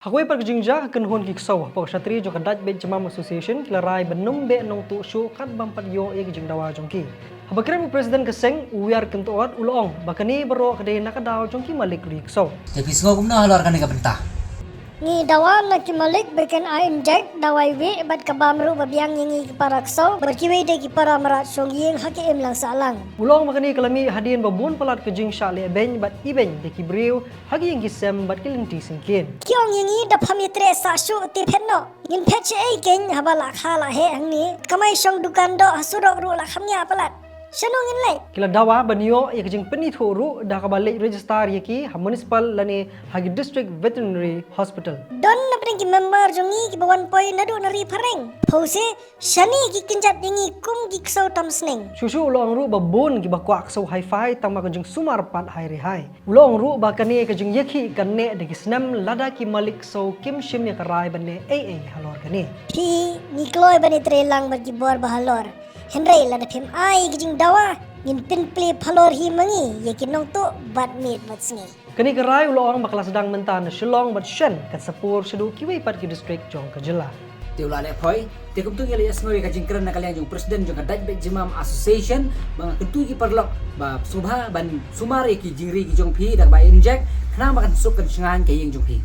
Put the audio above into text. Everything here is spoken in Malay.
Hakui perjingja akan hon kiksau pok Ksatria jo kadat bet Jemam Association kilarai benung be nong tu syu kat bampat yo e kijing dawa jongki. Habakram presiden keseng uar kentuat ulong bakani bero kade nakadaw jongki malik kiksau. Tapi semua gumna halor kan ka benta. Ni dawa na kimalik beken a inject dawai we bat kabamru babiang ngi kiparakso berkiwe de kipara marat songyeng hakim lang salang. Ulong bakani kalami hadin babun palat kijing syale ben bat iben de kibriu hagi yang kisem bat kilinti singkin. Kyong ngi da pamitre sa shu ti phenno ngin pheche ei ken habala khala he angni kamai song dukan do hasurok ru la khamnya palat. Shanong in lay. Kila dawa banyo ya kijing penithuru da kabalik register yaki ha municipal lani hagi district veterinary hospital. Don na pring ki member jongi ki bawan poi nadu nari pareng. Phose shani ki kinjat ngi kum ki ksau tam sneng. Shushu ulong ru babun ki bakwak so hi-fi tama kijing sumar pat hai rehai. Ulong ru bakani kijing yaki kanne de kisnam lada ki malik so kim shim ya karai banne AA halor kani. Pi ni kloy bani trelang bagi bor bahalor. Henry la dapim ai kijing dawa ngin pin pli phalor hi mangi yakin nong tu bat mit bat sngi. Kani karai ulong bakla sedang mentan shilong bat shen kat sapur sedu kiwai pat ki district jong kajela. Tiula le poi, te kum tu ngali asngoi ka jingkran na kalyang jong presiden jong kadat bet Jemam Association bang kentu ki perlok ba subha ban sumari ki jingri ki jong phi dak ba inject khana makan suk kan sengan ke yeng jong phi.